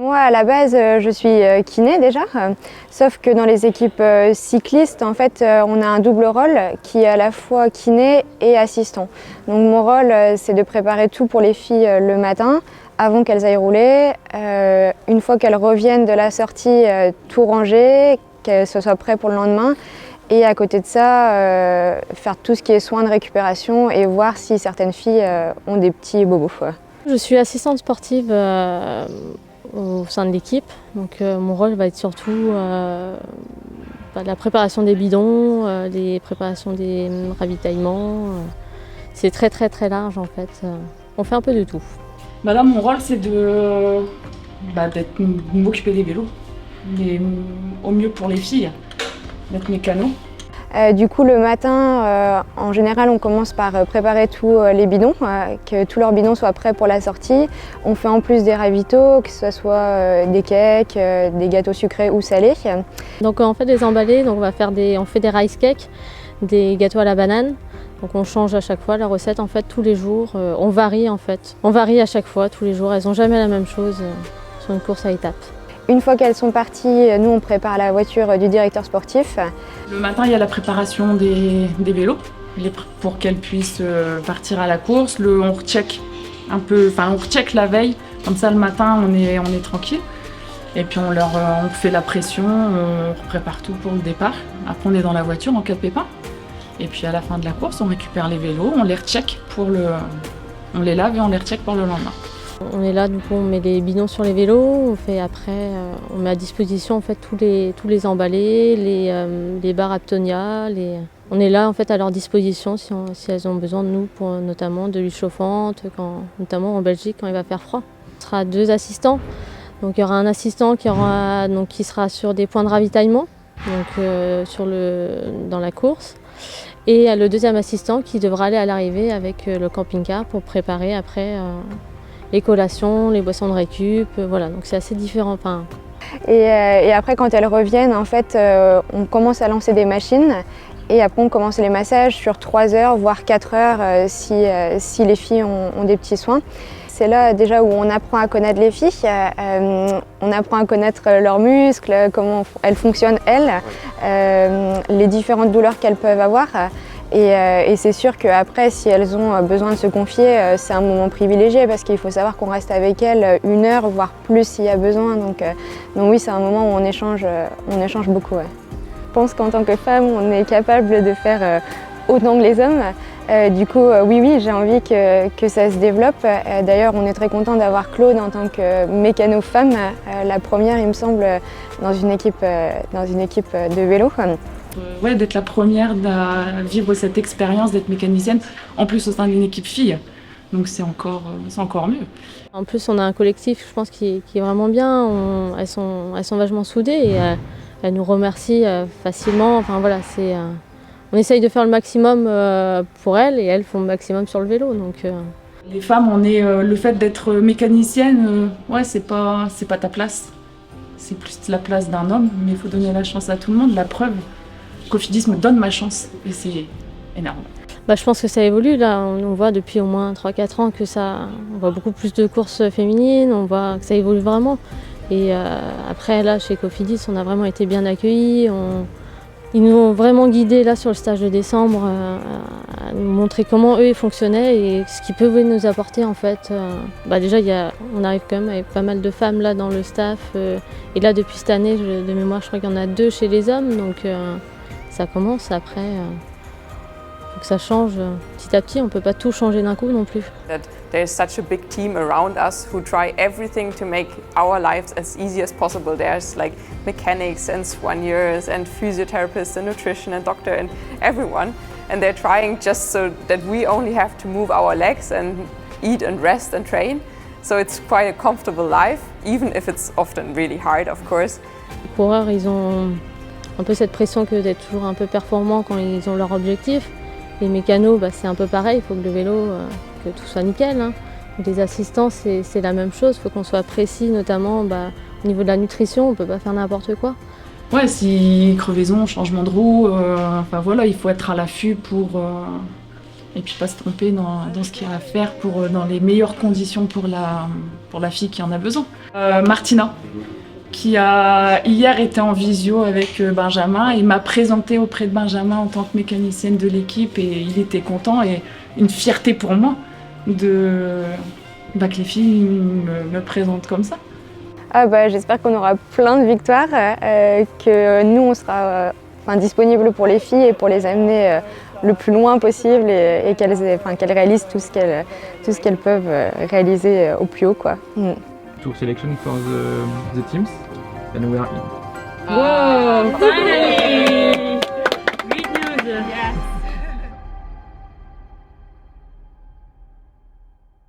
Moi, à la base, je suis kiné déjà, sauf que dans les équipes cyclistes, en fait, on a un double rôle qui est à la fois kiné et assistant. Donc mon rôle, c'est de préparer tout pour les filles le matin, avant qu'elles aillent rouler. Une fois qu'elles reviennent de la sortie, tout ranger, qu'elles soient prêtes pour le lendemain. Et à côté de ça, faire tout ce qui est soins de récupération et voir si certaines filles ont des petits bobos. Je suis assistante sportive au sein de l'équipe, donc mon rôle va être surtout la préparation des bidons, les préparations des ravitaillements. C'est très très large en fait. On fait un peu de tout. Là, mon rôle c'est de m'occuper des vélos, mais au mieux pour les filles, d'être mécano. Du coup, le matin, en général, on commence par préparer tous les bidons, que tous leurs bidons soient prêts pour la sortie. On fait en plus des ravitaux, que ce soit des cakes, des gâteaux sucrés ou salés. Donc on fait des emballés, donc on fait des rice cakes, des gâteaux à la banane. Donc on change à chaque fois la recette en fait tous les jours. On varie en fait. On varie à chaque fois tous les jours. Elles n'ont jamais la même chose sur une course à étapes. Une fois qu'elles sont parties, nous on prépare la voiture du directeur sportif. Le matin, il y a la préparation des vélos pour qu'elles puissent partir à la course. On recheck la veille, comme ça le matin on est tranquille. Et puis on fait la pression, on prépare tout pour le départ. Après on est dans la voiture en cas de pépin. Et puis à la fin de la course, on récupère les vélos, on les recheck on les lave et on les recheck pour le lendemain. On est là, du coup, on met les bidons sur les vélos, on met à disposition en fait tous les emballés, les barres Aptonia. On est là en fait à leur disposition si elles ont besoin de nous pour notamment de l'huile chauffante, notamment en Belgique quand il va faire froid. On sera 2 assistants, donc il y aura un assistant qui sera sur des points de ravitaillement, dans la course. Et le deuxième assistant qui devra aller à l'arrivée avec le camping-car pour préparer après les collations, les boissons de récup, voilà, donc c'est assez différent. Et après, quand elles reviennent, en fait, on commence à lancer des machines et après on commence les massages sur 3 heures, voire 4 heures si les filles ont des petits soins. C'est là déjà où on apprend à connaître les filles, on apprend à connaître leurs muscles, comment elles fonctionnent elles, les différentes douleurs qu'elles peuvent avoir. Et c'est sûr qu'après, si elles ont besoin de se confier, c'est un moment privilégié parce qu'il faut savoir qu'on reste avec elles 1 heure, voire plus s'il y a besoin. Donc oui, c'est un moment où on échange beaucoup. Ouais. Je pense qu'en tant que femme, on est capable de faire autant que les hommes. Du coup, oui, j'ai envie que ça se développe. D'ailleurs, on est très content d'avoir Claude en tant que mécano-femme, la première, il me semble, dans une équipe de vélo. D'être la première à vivre cette expérience d'être mécanicienne, en plus au sein d'une équipe fille. Donc c'est encore mieux. En plus, on a un collectif, je pense, qui est vraiment bien. Elles sont vachement soudées et elles nous remercient facilement. Enfin voilà, on essaye de faire le maximum pour elles et elles font le maximum sur le vélo. Donc, Les femmes, le fait d'être mécanicienne, c'est pas ta place. C'est plus la place d'un homme, mais il faut donner la chance à tout le monde. La preuve, Cofidis me donne ma chance et c'est énorme. Je pense que ça évolue là, on voit depuis au moins 3-4 ans on voit beaucoup plus de courses féminines, on voit que ça évolue vraiment. Et après là chez Cofidis, on a vraiment été bien accueillis. Ils nous ont vraiment guidés là sur le stage de décembre, à nous montrer comment eux ils fonctionnaient et ce qu'ils pouvaient nous apporter en fait. Déjà on arrive quand même avec pas mal de femmes là dans le staff et là depuis cette année de mémoire je crois qu'il y en a 2 chez les hommes donc ça commence après. Faut que ça change petit à petit, on ne peut pas tout changer d'un coup non plus. There's such a big team around us who try everything to make our lives as easy as possible. There's like mechanics and soigneurs and physiotherapists and nutrition and doctor and everyone. And they're trying just so that we only have to move our legs and eat and rest and train. So it's quite a comfortable life, even if it's often really hard, of course. Les coureurs, ils ont un peu cette pression que d'être toujours un peu performants quand ils ont leur objectif. Les mécanos, c'est un peu pareil, il faut que le vélo, que tout soit nickel. Hein. Les assistants, c'est la même chose, il faut qu'on soit précis, notamment au niveau de la nutrition, on ne peut pas faire n'importe quoi. Ouais, si crevaison, changement de roue, il faut être à l'affût et puis pas se tromper dans ce qu'il y a à faire dans les meilleures conditions pour la fille qui en a besoin. Martina, qui a hier été en visio avec Benjamin et m'a présenté auprès de Benjamin en tant que mécanicienne de l'équipe, et il était content, et une fierté pour moi que les filles me présentent comme ça. J'espère qu'on aura plein de victoires, que nous on sera disponible pour les filles et pour les amener le plus loin possible, et qu'elles réalisent tout ce qu'elles peuvent réaliser au plus haut, quoi. To selection for the teams, and we are in. Wow, finally!